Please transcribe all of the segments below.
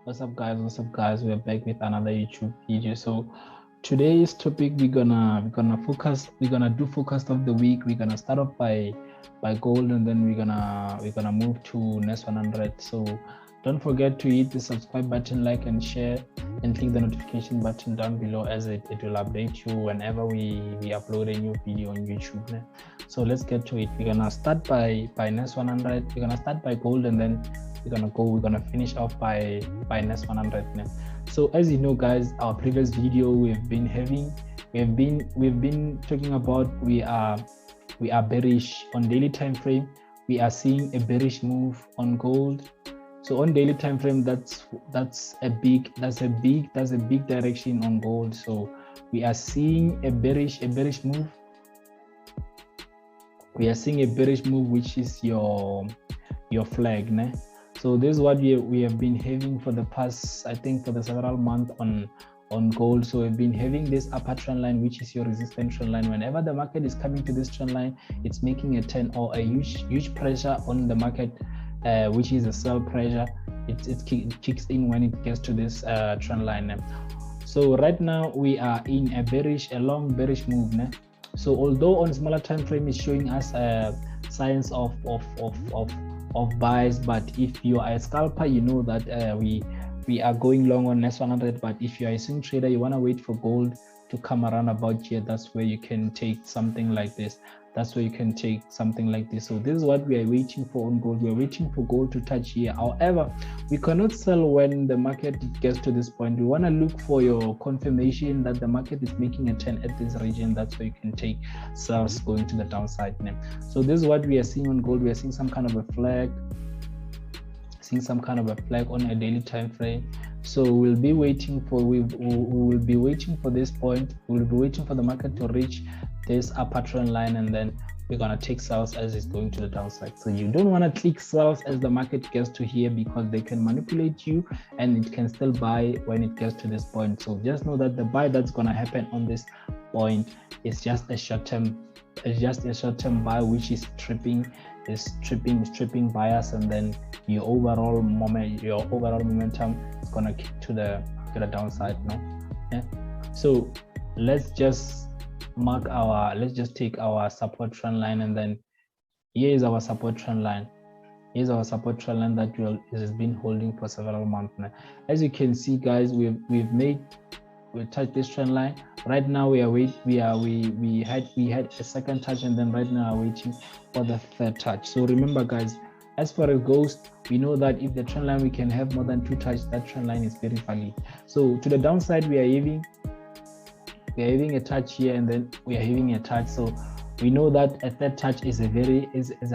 What's up guys, we're back with another YouTube video. So today's topic we're gonna do forecast of the week. We're gonna start off by gold, and then we're gonna move to NAS100. So don't forget to hit the subscribe button, like and share, and click the notification button down below, as it will update you whenever we upload a new video on YouTube. So let's get to it. We're gonna start by NAS100. We're gonna start by gold, and then we're gonna finish off by NAS100. So as you know guys, our previous video we've been talking about we are bearish on daily time frame. We are seeing a bearish move on gold. So on daily time frame, that's a big direction on gold. So we are seeing a bearish move. We are seeing a bearish move, which is your flag, ne? So this is what we have been having for the past, I think, for the several months on gold. So we've been having this upper trend line, which is your resistance trend line. Whenever the market is coming to this trend line, it's making a turn or a huge pressure on the market, which is a sell pressure. It kicks in when it gets to this trend line. So right now we are in a long bearish move. So although on smaller time frame is showing us signs of buys, but if you are a scalper, you know that we are going long on NAS100. But if you are a swing trader, you want to wait for gold to come around about here. That's where you can take something like this. So this is what we are waiting for on gold. We are waiting for gold to touch here. However, we cannot sell when the market gets to this point. We want to look for your confirmation that the market is making a turn at this region. That's where you can take sells going to the downside. So this is what we are seeing on gold. We are seeing some kind of a flag, on a daily time frame. So we'll be waiting for this point. We'll be waiting for the market to reach this upper trend line, and then we're gonna take sells as it's going to the downside. So you don't want to click sells as the market gets to here, because they can manipulate you and it can still buy when it gets to this point. So just know that the buy that's gonna happen on this point is just a short-term buy, which is stripping buyers, and then your overall momentum is gonna kick to the downside. So let's just take our support trend line, and then here is our support trend line. That has been holding for several months now. As you can see guys, we've touched this trend line. Right now we had a second touch, and then right now we're waiting for the third touch. So remember guys, as far as goes, we know that if the trend line we can have more than 2 touches, that trend line is very valid. So to the downside, we are having a touch here, and then we are having a touch. So we know that a third touch is a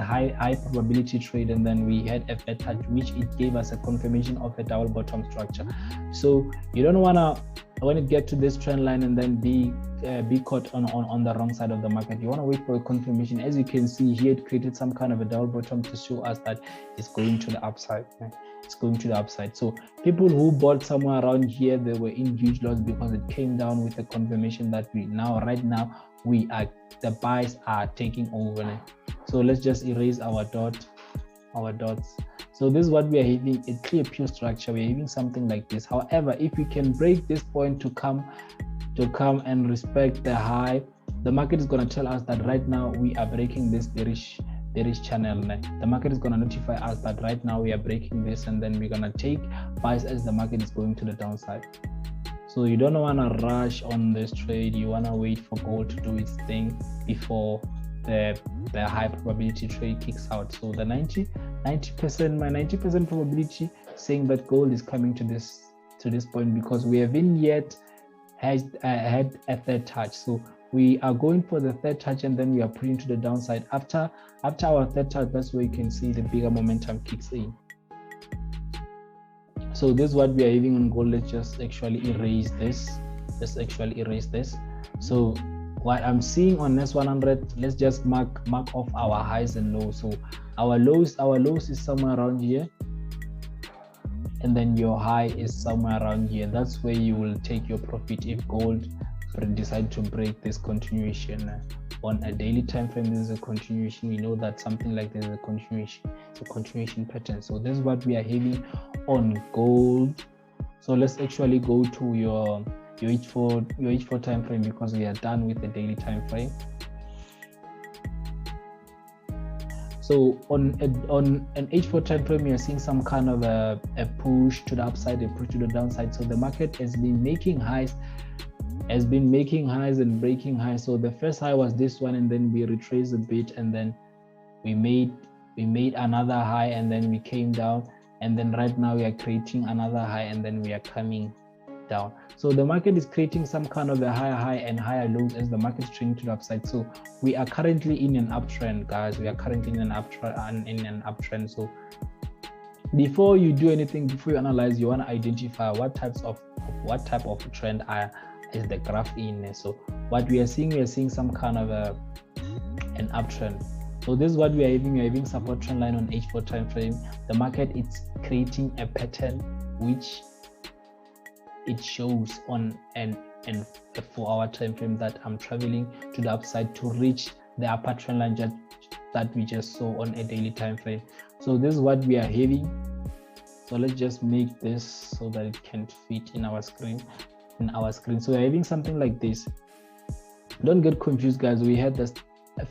high probability trade, and then we had a third touch, which it gave us a confirmation of a double bottom structure. So you don't wanna, when it gets to this trend line, and then be caught on the wrong side of the market. You want to wait for a confirmation. As you can see here, it created some kind of a double bottom to show us that it's going to the upside. It's going to the upside. So people who bought somewhere around here, they were in huge loss, because it came down with a confirmation that right now the buys are taking over. So let's just erase our dots. So this is what we are having, a clear pure structure. We're having something like this. However, if we can break this point to come and respect the high, the market is going to tell us that right now we are breaking this bearish channel. The market is going to notify us that right now we are breaking this, and then we're going to take buys as the market is going to the downside. So you don't want to rush on this trade. You want to wait for gold to do its thing before the high probability trade kicks out. So the 90% probability saying that gold is coming to this point, because we haven't yet had a third touch. So we are going for the third touch, and then we are putting to the downside. After our third touch, that's where you can see the bigger momentum kicks in. So this is what we are having on gold. Let's just actually erase this. So what I'm seeing on NAS100, let's just mark off our highs and lows. So our lows is somewhere around here, and then your high is somewhere around here. That's where you will take your profit if gold decide to break this continuation. On a daily time frame, this is a continuation. We know that something like this is a continuation. It's a continuation pattern. So this is what we are having on gold. So let's actually go to your H4 time frame, because we are done with the daily time frame. So on an H4 time frame, you're seeing some kind of a push to the upside, a push to the downside. So the market has been making highs, and breaking highs. So the first high was this one, and then we retraced a bit, and then we made another high, and then we came down, and then right now we are creating another high, and then we are coming down. So the market is creating some kind of a higher high and higher lows as the market is trending to the upside. So we are currently in an uptrend, guys. We are currently in an uptrend. So before you do anything, before you analyze, you want to identify what type of trend is the graph in. So what we are seeing some kind of an uptrend. So this is what we are having. We are having support trend line on H4 time frame. The market is creating a pattern which it shows on a 4-hour time frame that I'm traveling to the upside to reach the upper trend line that we just saw on a daily time frame. So this is what we are having. So let's just make this so that it can fit in our screen. So we're having something like this. Don't get confused, guys. We had this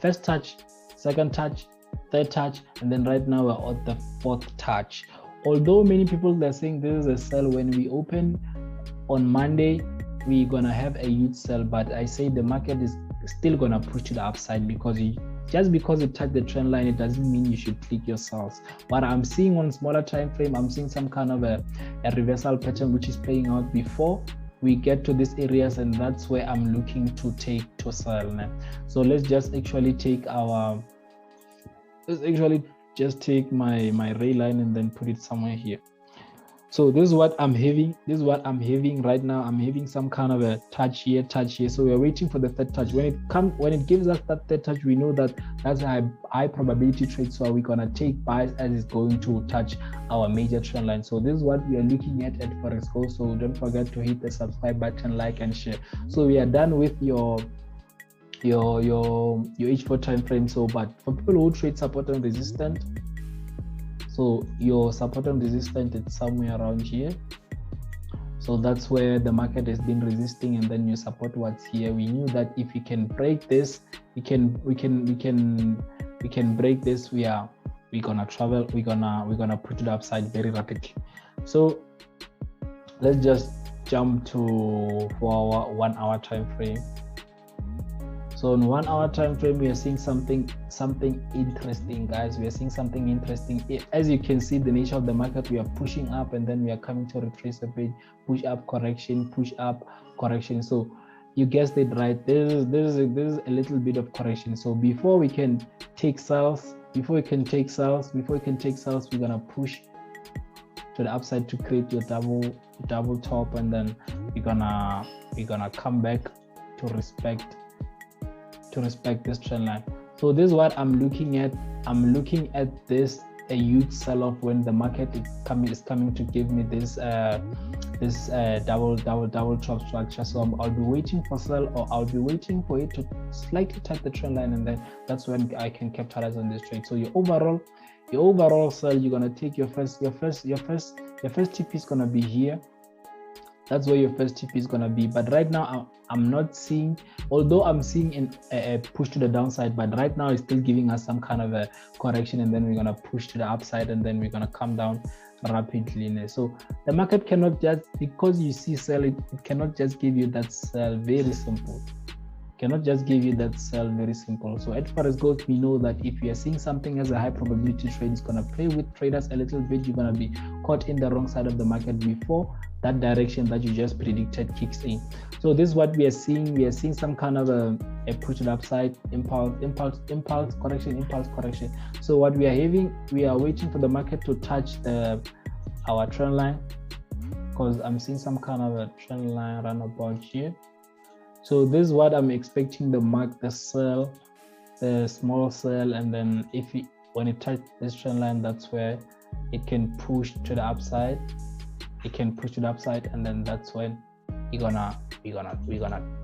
first touch, second touch, third touch, and then right now we're at the fourth touch. Although many people are saying this is a sell, when we open on Monday, we're gonna have a huge sell, but I say the market is still gonna push to the upside, because just because it touched the trend line, it doesn't mean you should click your sells. What I'm seeing on smaller time frame, I'm seeing some kind of a reversal pattern which is playing out before we get to these areas, and that's where I'm looking to sell now. So let's just actually take my ray line and then put it somewhere here. So this is what I'm having. Right now. I'm having some kind of a touch here. So we are waiting for the third touch. When it gives us that third touch, we know that that's a high probability trade. So we're gonna take buys as it's going to touch our major trend line. So this is what we are looking at FOREX Go. So don't forget to hit the subscribe button, like and share. So we are done with your H4 time frame. So, but for people who trade support and resistance, so your support and resistance is somewhere around here. So that's where the market has been resisting, and then your support was here. We knew that if we can break this, we can break this. We're gonna travel. We're gonna put it upside very rapidly. So let's just jump to 1-hour time frame. So on 1-hour time frame, we are seeing something interesting, guys. We are seeing something interesting. As you can see, the nature of the market, we are pushing up, and then we are coming to retrace a bit, push up, correction, push up, correction. So you guessed it right. This is a little bit of correction. So before we can take sales, we're gonna push to the upside to create your double top, and then we're gonna come back to respect this trend line. So this is what I'm looking at. I'm looking at this, a huge sell-off when the market is coming to give me this double top structure. So I'll be waiting for sell, or I'll be waiting for it to slightly touch the trend line, and then that's when I can capitalize on this trade. So your overall sell, you're gonna take your first TP is gonna be here. That's where your first TP is gonna be. But right now I'm not seeing, although I'm seeing a push to the downside, but right now it's still giving us some kind of a correction, and then we're gonna push to the upside, and then we're gonna come down rapidly. So the market cannot just, because you see sell, it cannot just give you that sell. Very simple. Cannot just give you that sell. Very simple. So as far as goes, we know that if you are seeing something as a high probability trade, it's gonna play with traders a little bit. You're gonna be caught in the wrong side of the market before that direction that you just predicted kicks in. So this is what we are seeing. We are seeing some kind of a push to the upside, impulse correction. So what we are having, we are waiting for the market to touch our trend line, because I'm seeing some kind of a trend line run about here. So this is what I'm expecting the sell, the small sell, and then when it touches this trend line, that's where it can push to the upside. And then that's when we're gonna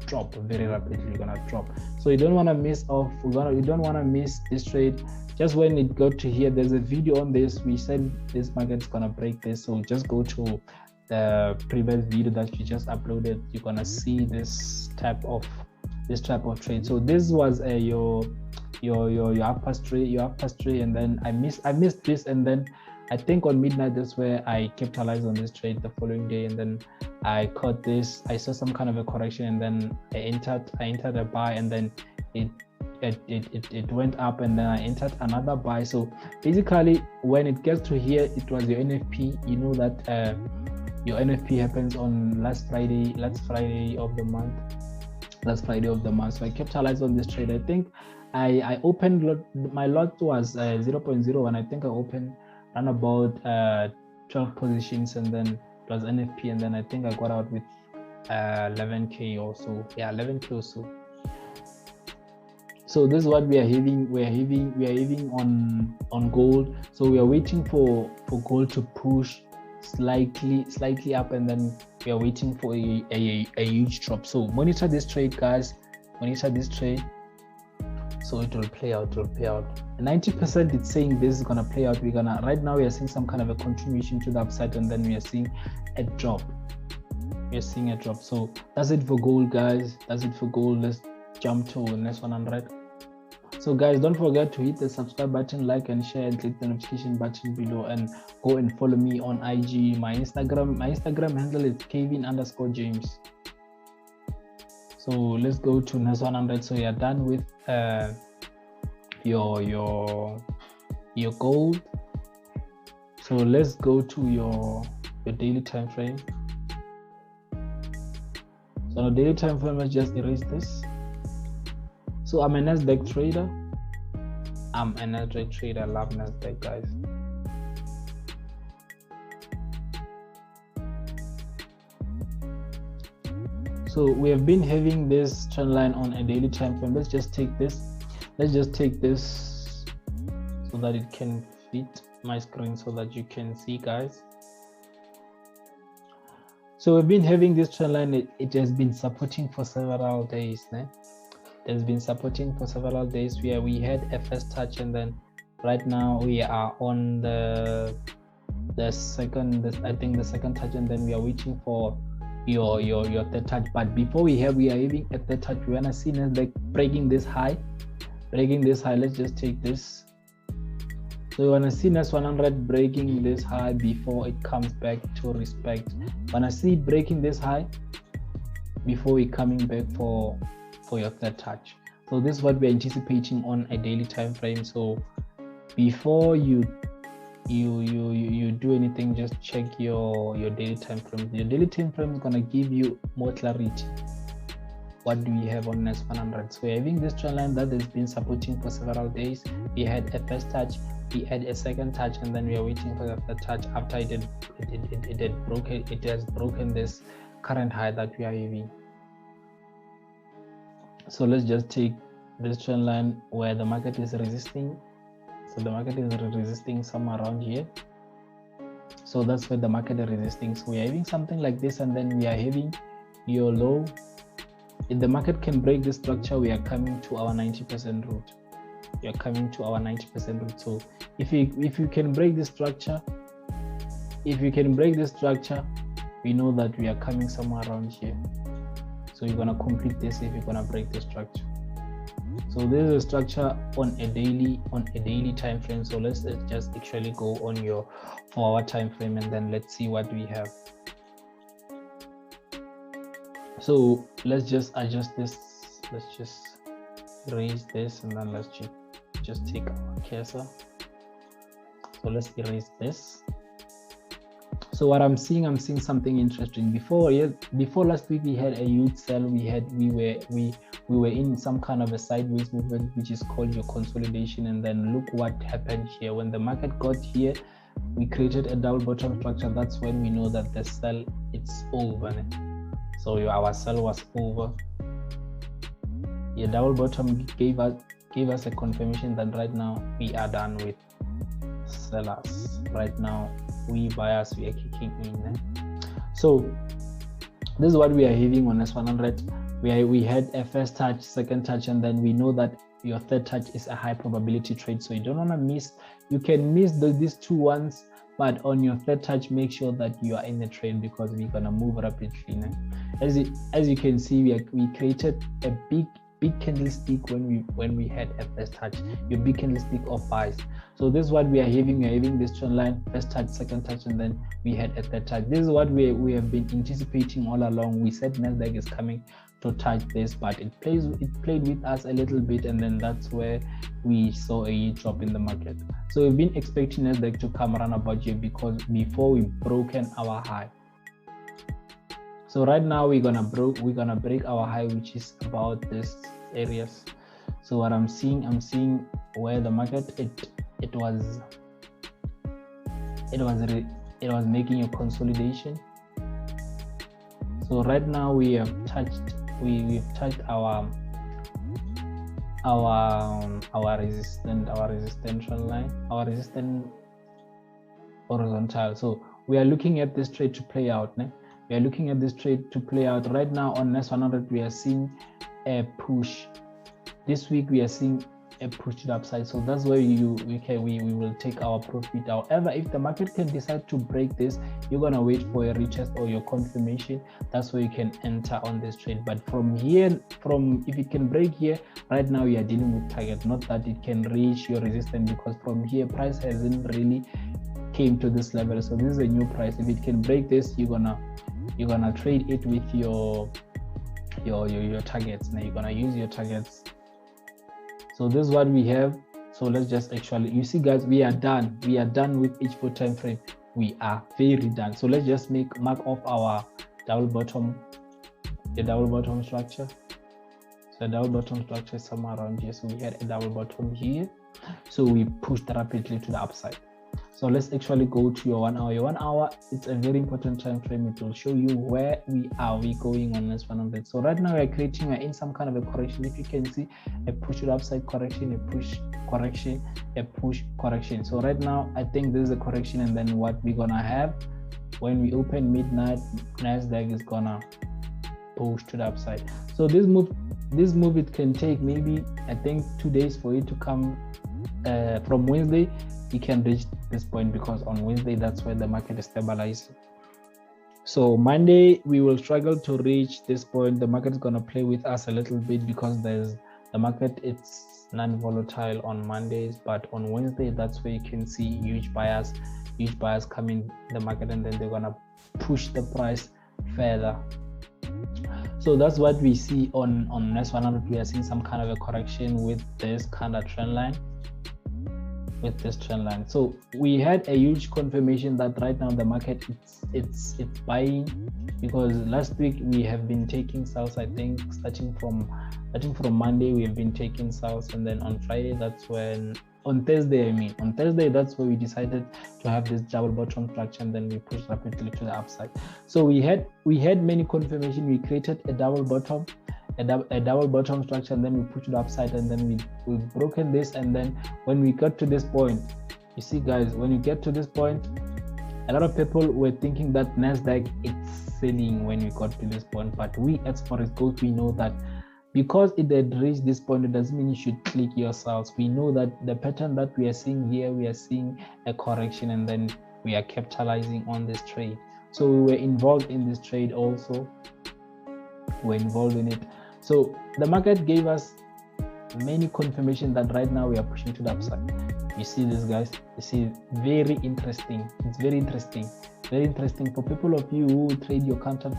drop very rapidly. We're gonna drop. So you don't want to miss off. You don't want to miss this trade. Just when it got to here, there's a video on this. We said this market's gonna break this. So just go to the previous video that you just uploaded, you're gonna see this type of trade. So this was your upper trade, and then I missed this, and then I think on midnight that's where I capitalized on this trade the following day, and then I caught this. I saw some kind of a correction, and then I entered a buy, and then it went up, and then I entered another buy. So basically, when it gets to here, it was your NFP. You know that your NFP happens on last Friday of the month. So I capitalized on this trade. I think I opened my lot was 0.01. I think I opened around about 12 positions, and then it was NFP, and then I think I got out with 11k or so. Yeah, 11k or so. So this is what we are having. We are having on gold. So we are waiting for gold to push slightly up, and then we are waiting for a huge drop. So monitor this trade, guys. Monitor this trade. So it will play out. 90% it's saying this is gonna play out. Right now we are seeing some kind of a continuation to the upside, and then we are seeing a drop. So that's it for gold, guys. Let's jump to NAS100. So guys, don't forget to hit the subscribe button, like and share, and click the notification button below, and go and follow me on IG. My Instagram handle is Kevin_James. So let's go to NAS100. So you're done with your gold. So let's go to your daily time frame. So on the daily time frame, let's just erase this. So I'm a Nasdaq trader. I love Nasdaq, guys. So we have been having this trend line on a daily time frame. Let's just take this so that it can fit my screen so that you can see, guys. So we've been having this trend line. It has been supporting for several days. It's been supporting for several days where we had a first touch, and then right now we are on the second touch, and then we are waiting for your third touch. But before we are having a third touch, we wanna see Nasdaq breaking this high. Let's just take this. So you wanna see NAS100 breaking this high before it comes back to respect. Wanna see it breaking this high before it coming back for your third touch. So this is what we're anticipating on a daily time frame. So before you do anything, just check your daily time frame. Your daily time frame is gonna give you more clarity. What do we have on NAS100? So we're having this trend line that has been supporting for several days. We had a first touch, we had a second touch, and then we are waiting for the third touch. After it has broken this current high that we are having. So let's just take this trend line where the market is resisting. So the market is resisting somewhere around here. So that's where the market is resisting. So we are having something like this, and then we are having your low. If the market can break this structure, we are coming to our 90% route. So if you can break this structure, we know that we are coming somewhere around here. So you're gonna complete this if you're gonna break the structure. So this is a structure on a daily time frame. So let's just actually go on your 4-hour time frame, and then let's see what we have. So let's just adjust this. Let's just erase this, and then let's just take our cursor. So let's erase this. So what I'm seeing something interesting. Before last week we had a huge sell. We were in some kind of a sideways movement, which is called your consolidation. And then look what happened here. When the market got here, we created a double bottom structure. That's when we know that the sell it's over. So our sell was over. The double bottom gave us a confirmation that right now we are done with sellers. Right now we buyers, we are kicking in. So this is what we are having on NAS100. We had a first touch, second touch, and then we know that your third touch is a high probability trade. So you don't want to miss. You can miss these two ones, but on your third touch, make sure that you are in the trade, because we're gonna move rapidly now. As you can see, we created a big candlestick when we had a first touch, your big candlestick of buys. So this is what we are having. We are having this trend line, first touch, second touch, and then we had a third touch. This is what we have been anticipating all along. We said Nasdaq is coming to touch this, but it played with us a little bit, and then that's where we saw a huge drop in the market. So we've been expecting Nasdaq to come around about here, because before we broken our high. So right now we're gonna break our high, which is about this areas. So what I'm seeing where the market it was making a consolidation. So right now we've touched our resistance trend line, our resistance horizontal. So we are looking at this trade to play out. We are looking at this trade to play out right now. On NAS100 we are seeing a push. This week we are seeing a push to the upside, so that's where we will take our profit. However, if the market can decide to break this, you're gonna wait for your retest or your confirmation. That's where you can enter on this trade. But from here, if it can break here, right now we are dealing with target, not that it can reach your resistance, because from here price hasn't really came to this level. So this is a new price. If it can break this, you're gonna trade it with your targets. Now you're gonna use your targets. So this is what we have. So let's just actually, you see guys, we are done with each 4 time frame. We are very done. So let's just mark off our double bottom, the double bottom structure. So the double bottom structure is somewhere around here. So we had a double bottom here, so we pushed rapidly to the upside. So let's actually go to your 1 hour. Your 1 hour, it's a very important time frame. It will show you where we going on this 100. So right now we're in some kind of a correction. If you can see, a push to the upside correction, a push correction, a push correction. So right now I think this is a correction, and then what we're gonna have when we open midnight, Nasdaq is gonna push to the upside. So this move it can take maybe, I think, 2 days for it to come. From Wednesday we can reach this point, because on Wednesday that's where the market is stabilizing. So Monday we will struggle to reach this point. The market is going to play with us a little bit, because the market, it's non-volatile on Mondays, but on Wednesday that's where you can see huge buyers coming the market, and then they're going to push the price further. So that's what we see on NAS100. We are seeing some kind of a correction with this kind of trend line. So we had a huge confirmation that right now the market it's buying, because last week we have been taking sales. I think starting from Monday we have been taking sales, and then on Friday, that's when on Thursday that's where we decided to have this double bottom structure, and then we pushed rapidly to the upside. So we had many confirmation. We created a double bottom structure, and then we pushed it upside, and then we've broken this. And then when we got to this point, you see guys, when you get to this point, a lot of people were thinking that Nasdaq it's selling when we got to this point, but we at FOREX Gold, we know that because it had reached this point, it doesn't mean you should click yourselves. We know that the pattern that we are seeing here, we are seeing a correction, and then we are capitalizing on this trade. So we were involved in this trade also. We're involved in it. So the market gave us many confirmation that right now we are pushing to the upside. You see this, guys, you see, very interesting. It's very interesting for people of you who trade your counter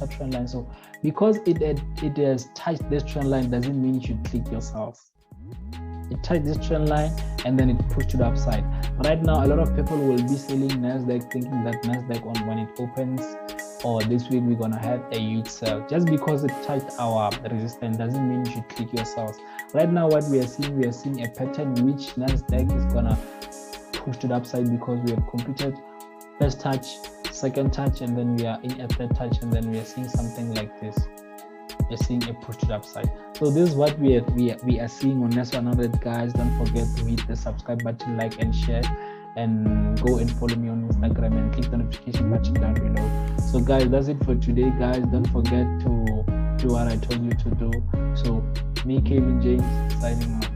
trend line. So because it has touched this trend line, doesn't mean you should click yourself. It touched this trend line, and then it pushed to the upside. Right now a lot of people will be selling Nasdaq, thinking that Nasdaq when it opens, or this week we're gonna have a huge sell. Just because it touched our resistance doesn't mean you should click yourselves. Right now what we are seeing a pattern which Nasdaq is gonna push to the upside, because we have completed first touch, second touch, and then we are in a third touch, and then we are seeing something like this. We're seeing a push to the upside. So this is what we are seeing on NAS100, guys. Don't forget to hit the subscribe button, like and share, and go and follow me on Instagram and click the notification button down below. So guys, that's it for today, guys. Don't forget to do what I told you to do. So me, Kevin James, signing off.